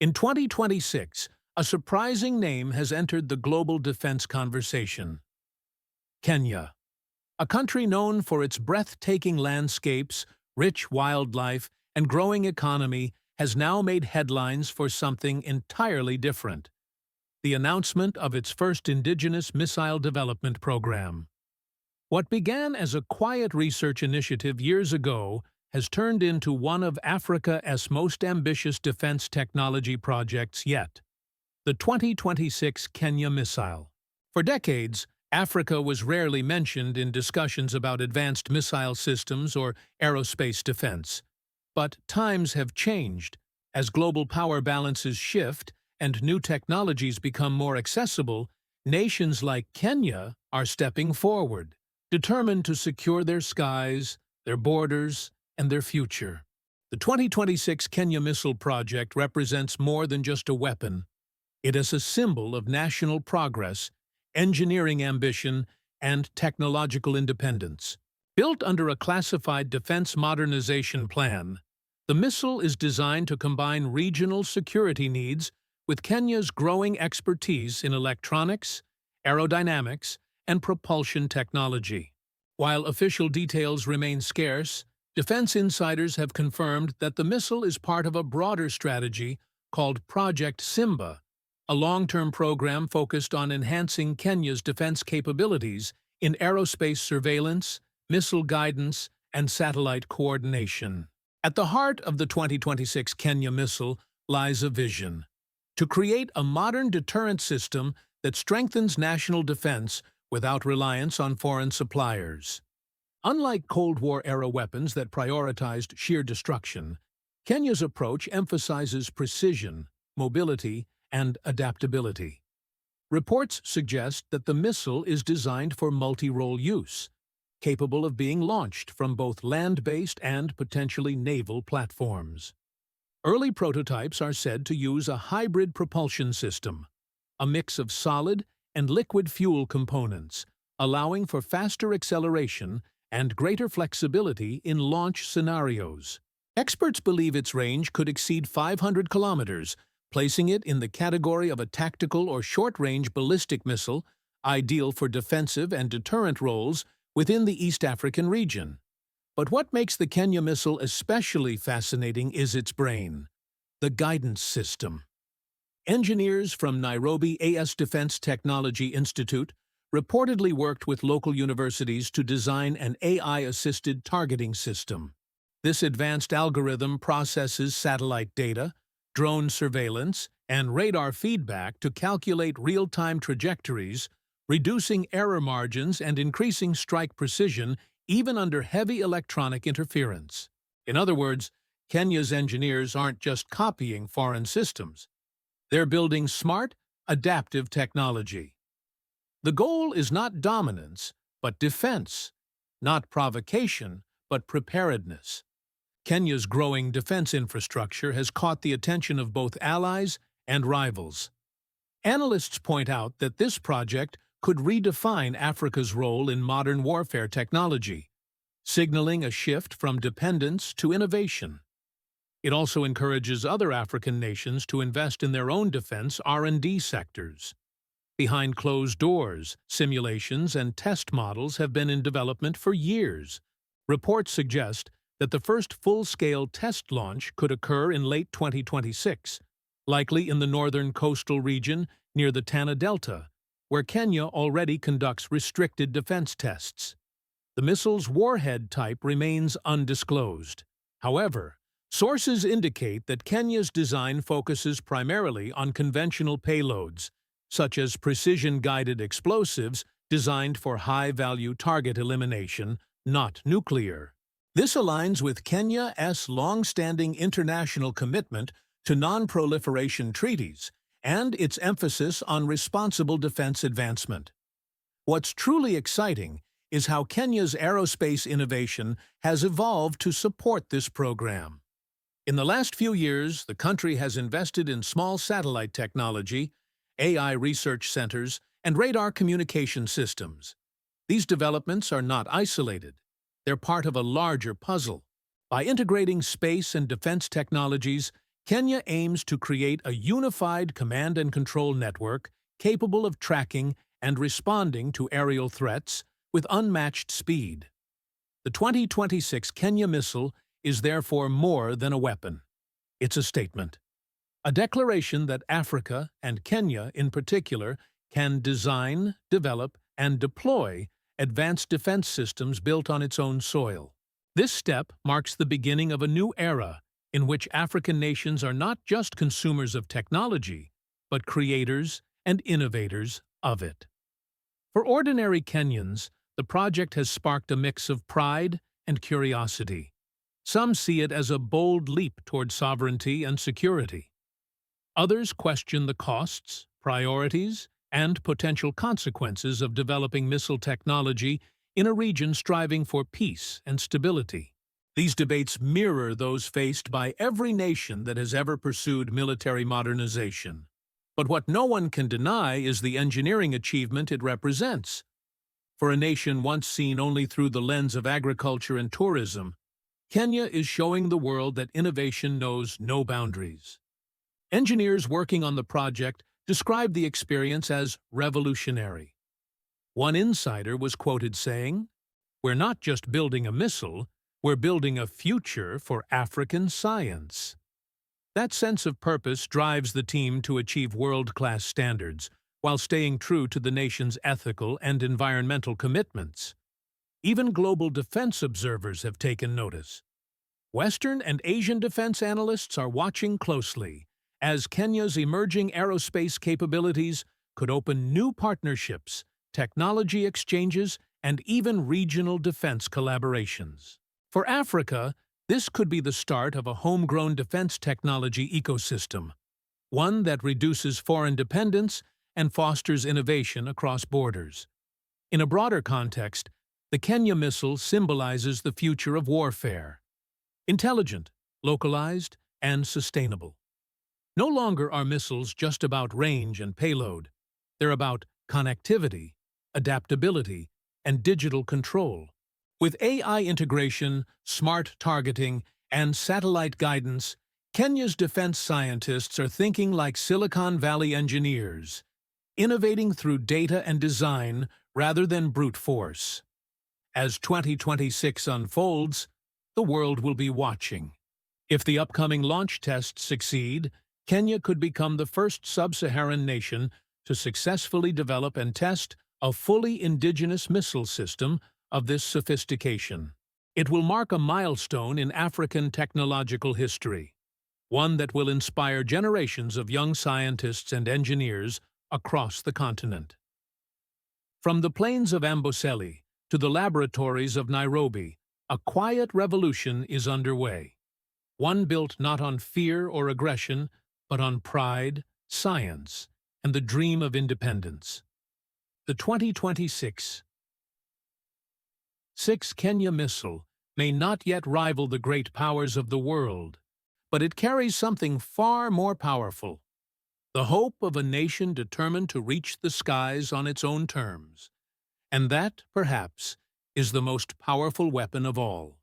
In 2026, a surprising name has entered the global defense conversation. Kenya, a country known for its breathtaking landscapes, rich wildlife, and growing economy, has now made headlines for something entirely different: the announcement of its first indigenous missile development program. What began as a quiet research initiative years ago has turned into one of Africa's most ambitious defense technology projects yet: the 2026 Kenya missile. For decades, Africa was rarely mentioned in discussions about advanced missile systems or aerospace defense. But times have changed. As global power balances shift and new technologies become more accessible, nations like Kenya are stepping forward, determined to secure their skies, their borders, and their future. The 2026 Kenya Missile Project represents more than just a weapon. It is a symbol of national progress, engineering ambition, and technological independence. Built under a classified defense modernization plan, the missile is designed to combine regional security needs with Kenya's growing expertise in electronics, aerodynamics, and propulsion technology. While official details remain scarce, defense insiders have confirmed that the missile is part of a broader strategy called Project Simba, a long-term program focused on enhancing Kenya's defense capabilities in aerospace surveillance, missile guidance, and satellite coordination. At the heart of the 2026 Kenya missile lies a vision: to create a modern deterrent system that strengthens national defense without reliance on foreign suppliers. Unlike Cold War-era weapons that prioritized sheer destruction, Kenya's approach emphasizes precision, mobility, and adaptability. Reports suggest that the missile is designed for multi-role use, capable of being launched from both land-based and potentially naval platforms. Early prototypes are said to use a hybrid propulsion system, a mix of solid and liquid fuel components, allowing for faster acceleration and greater flexibility in launch scenarios. Experts believe its range could exceed 500 kilometers, placing it in the category of a tactical or short-range ballistic missile, ideal for defensive and deterrent roles within the East African region. But what makes the Kenya missile especially fascinating is its brain: the guidance system. Engineers from Nairobi AS Defense Technology Institute reportedly worked with local universities to design an AI-assisted targeting system. This advanced algorithm processes satellite data, drone surveillance, and radar feedback to calculate real-time trajectories, reducing error margins and increasing strike precision even under heavy electronic interference. In other words, Kenya's engineers aren't just copying foreign systems. They're building smart, adaptive technology. The goal is not dominance, but defense; not provocation, but preparedness. Kenya's growing defense infrastructure has caught the attention of both allies and rivals. Analysts point out that this project could redefine Africa's role in modern warfare technology, signaling a shift from dependence to innovation. It also encourages other African nations to invest in their own defense R&D sectors. Behind closed doors, simulations and test models have been in development for years. Reports suggest that the first full-scale test launch could occur in late 2026, likely in the northern coastal region near the Tana Delta, where Kenya already conducts restricted defense tests. The missile's warhead type remains undisclosed. However, sources indicate that Kenya's design focuses primarily on conventional payloads, such as precision-guided explosives designed for high-value target elimination, not nuclear. This aligns with Kenya's long-standing international commitment to non-proliferation treaties and its emphasis on responsible defense advancement. What's truly exciting is how Kenya's aerospace innovation has evolved to support this program. In the last few years, the country has invested in small satellite technology, AI research centers, and radar communication systems. These developments are not isolated. They're part of a larger puzzle. By integrating space and defense technologies, Kenya aims to create a unified command and control network capable of tracking and responding to aerial threats with unmatched speed. The 2026 Kenya missile is therefore more than a weapon. It's a statement. A declaration that Africa, and Kenya in particular, can design, develop, and deploy advanced defense systems built on its own soil. This step marks the beginning of a new era in which African nations are not just consumers of technology, but creators and innovators of it. For ordinary Kenyans, the project has sparked a mix of pride and curiosity. Some see it as a bold leap toward sovereignty and security. Others question the costs, priorities, and potential consequences of developing missile technology in a region striving for peace and stability. These debates mirror those faced by every nation that has ever pursued military modernization. But what no one can deny is the engineering achievement it represents. For a nation once seen only through the lens of agriculture and tourism, Kenya is showing the world that innovation knows no boundaries. Engineers working on the project described the experience as revolutionary. One insider was quoted saying, "We're not just building a missile, we're building a future for African science." That sense of purpose drives the team to achieve world-class standards, while staying true to the nation's ethical and environmental commitments. Even global defense observers have taken notice. Western and Asian defense analysts are watching closely, as Kenya's emerging aerospace capabilities could open new partnerships, technology exchanges, and even regional defense collaborations. For Africa, this could be the start of a homegrown defense technology ecosystem, one that reduces foreign dependence and fosters innovation across borders. In a broader context, the Kenya missile symbolizes the future of warfare: intelligent, localized, and sustainable. No longer are missiles just about range and payload. They're about connectivity, adaptability, and digital control. With AI integration, smart targeting, and satellite guidance, Kenya's defense scientists are thinking like Silicon Valley engineers, innovating through data and design rather than brute force. As 2026 unfolds, the world will be watching. If the upcoming launch tests succeed, Kenya could become the first sub-Saharan nation to successfully develop and test a fully indigenous missile system of this sophistication. It will mark a milestone in African technological history, one that will inspire generations of young scientists and engineers across the continent. From the plains of Amboseli to the laboratories of Nairobi, a quiet revolution is underway, one built not on fear or aggression, but on pride, science, and the dream of independence. The 2026 Kenya missile may not yet rival the great powers of the world, but it carries something far more powerful: the hope of a nation determined to reach the skies on its own terms. And that, perhaps, is the most powerful weapon of all.